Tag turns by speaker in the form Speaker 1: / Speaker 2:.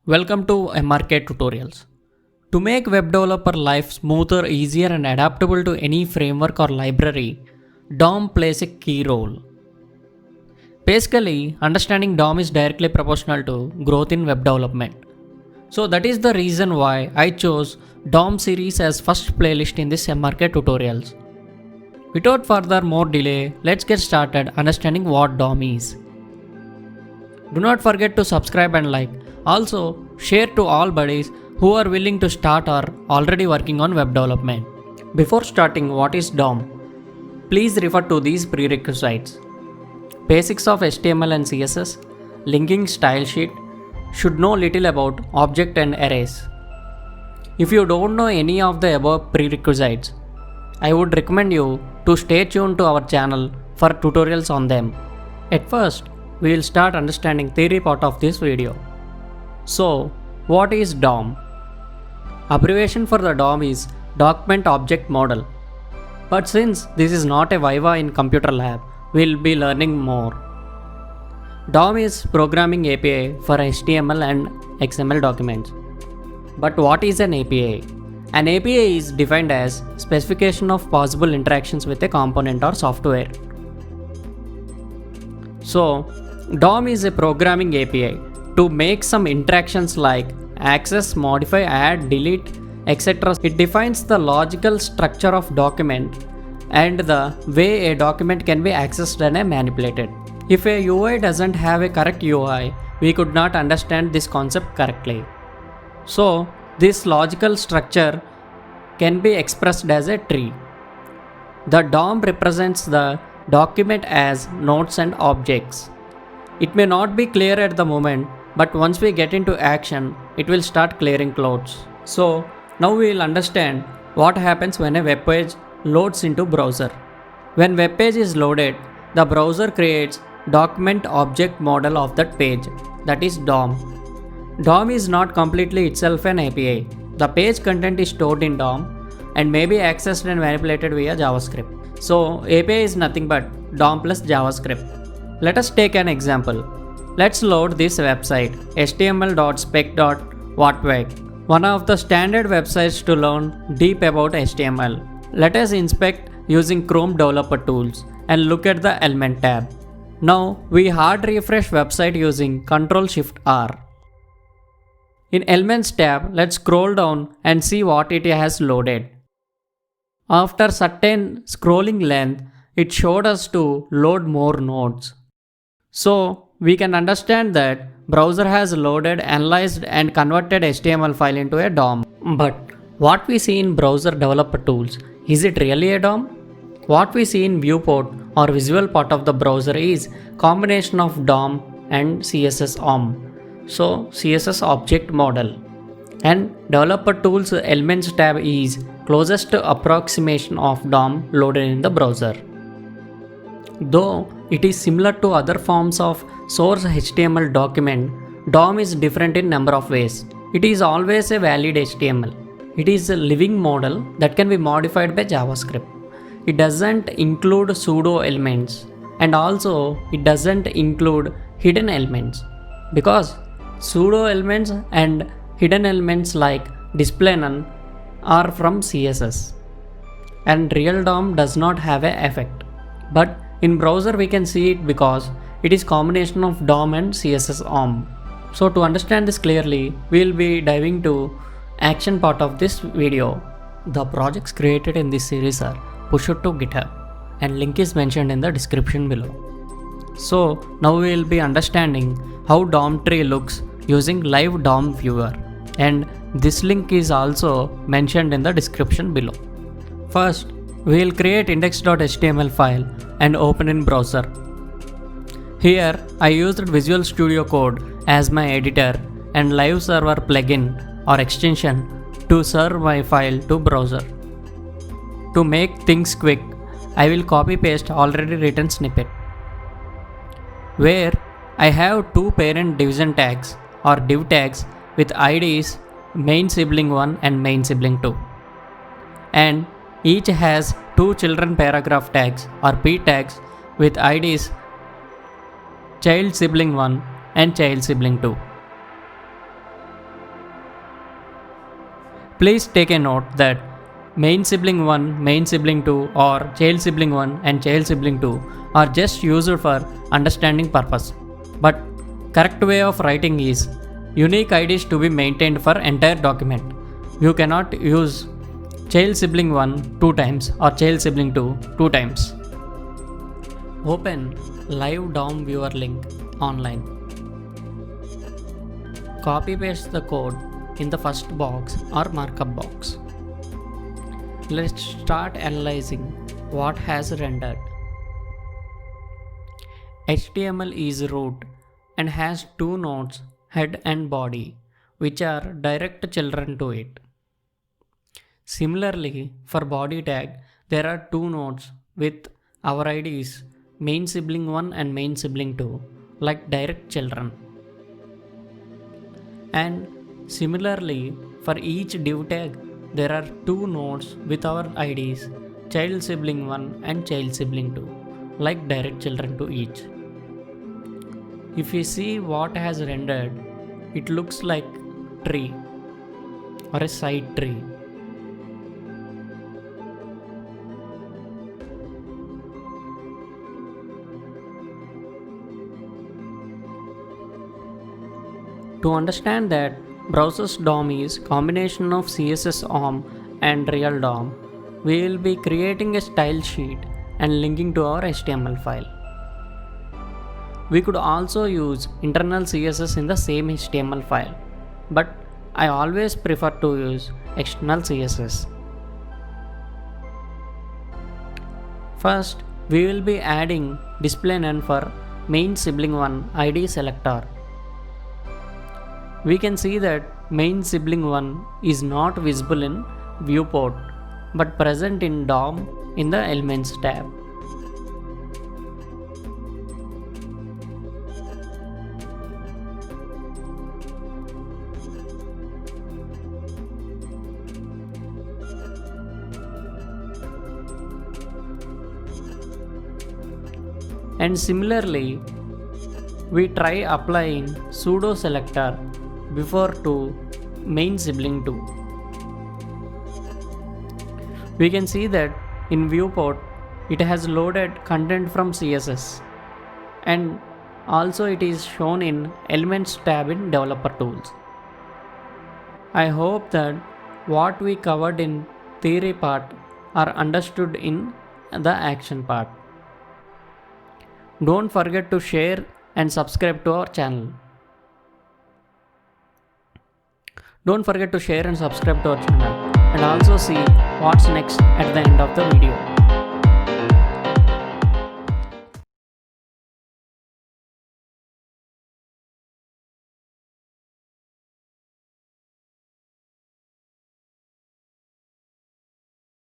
Speaker 1: Welcome to MRK Tutorials. To make web developer life smoother, easier and adaptable to any framework or library, DOM plays a key role. Basically, understanding DOM is directly proportional to growth in web development. So that is the reason why I chose DOM series as first playlist in this MRK Tutorials. Without further more delay, let's get started understanding what DOM is. Do not forget to subscribe and like. Also, share to all buddies who are willing to start or already working on web development. Before starting, what is DOM? Please refer to these prerequisites. Basics of HTML and CSS, linking style sheet, should know little about object and arrays. If you don't know any of the above prerequisites, I would recommend you to stay tuned to our channel for tutorials on them. At first, we will start understanding theory part of this video. So, what is DOM? Abbreviation for the DOM is Document Object Model. But since this is not a Viva in computer lab, we'll be learning more. DOM is Programming API for HTML and XML documents. But what is an API? An API is defined as specification of possible interactions with a component or software. So, DOM is a programming API to make some interactions like access, modify, add, delete, etc. It defines the logical structure of document and the way a document can be accessed and manipulated. If a UI doesn't have a correct UI, we could not understand this concept correctly. So, this logical structure can be expressed as a tree. The DOM represents the document as nodes and objects. It may not be clear at the moment, but once we get into action, it will start clearing clouds. So now we will understand what happens when a web page loads into browser. When web page is loaded, the browser creates document object model of that page, that is DOM. DOM is not completely itself an API. The page content is stored in DOM and may be accessed and manipulated via JavaScript. So API is nothing but DOM plus JavaScript. Let us take an example. Let's load this website html.spec.whatweg, one of the standard websites to learn deep about HTML. Let us inspect using Chrome Developer Tools and look at the element tab. Now we hard refresh website using Ctrl+Shift+R. In Elements tab, let's scroll down and see what it has loaded. After certain scrolling length, it showed us to load more nodes. So we can understand that browser has loaded, analyzed and converted HTML file into a DOM. But what we see in browser developer tools, is it really a DOM? What we see in viewport or visual part of the browser is combination of DOM and CSS OM. So CSS object model. And developer tools elements tab is closest approximation of DOM loaded in the browser. Though it is similar to other forms of source HTML document, DOM is different in number of ways. It is always a valid HTML. It is a living model that can be modified by JavaScript. It doesn't include pseudo elements and also it doesn't include hidden elements because pseudo elements and hidden elements like display none are from CSS and real DOM does not have an effect. But in browser we can see it because it is combination of DOM and CSS OM. So to understand this clearly, we will be diving to action part of this video. The projects created in this series are pushed to GitHub and link is mentioned in the description below. So now we will be understanding how DOM tree looks using live DOM viewer and this link is also mentioned in the description below. First, we will create index.html file and open in browser. Here I used Visual Studio Code as my editor and Live Server plugin or extension to serve my file to browser. To make things quick, I will copy paste already written snippet. Where I have two parent division tags or div tags with IDs main sibling 1 and main sibling 2. And each has two children paragraph tags or P tags with IDs child sibling 1 and child sibling 2. Please take a note that main sibling 1, main sibling 2 or child sibling 1 and child sibling 2 are just used for understanding purpose. But correct way of writing is unique IDs to be maintained for entire document. You cannot use child sibling 1 2 times or child sibling 2 times. Open live DOM viewer link online. Copy paste the code in the first box or markup box. Let's start analyzing what has rendered. HTML is root and has two nodes, head and body, which are direct children to it. Similarly, for body tag, there are two nodes with our IDs main sibling 1 and main sibling 2, like direct children. And similarly, for each div tag, there are two nodes with our IDs child sibling 1 and child sibling 2, like direct children to each. If we see what has rendered, it looks like tree or a side tree. To understand that browser's DOM is combination of CSS OM and real DOM, we will be creating a style sheet and linking to our HTML file. We could also use internal CSS in the same HTML file, but I always prefer to use external CSS. First, we will be adding display none for main sibling 1 ID selector. We can see that main sibling 1 is not visible in viewport but present in DOM in the Elements tab. And similarly, we try applying pseudo selector before to main sibling 2. We can see that in viewport it has loaded content from CSS and also it is shown in Elements tab in Developer Tools. I hope that what we covered in theory part are understood in the action part. Don't forget to share and subscribe to our channel. Don't forget to share and subscribe to our channel and also see what's next at the end of the video.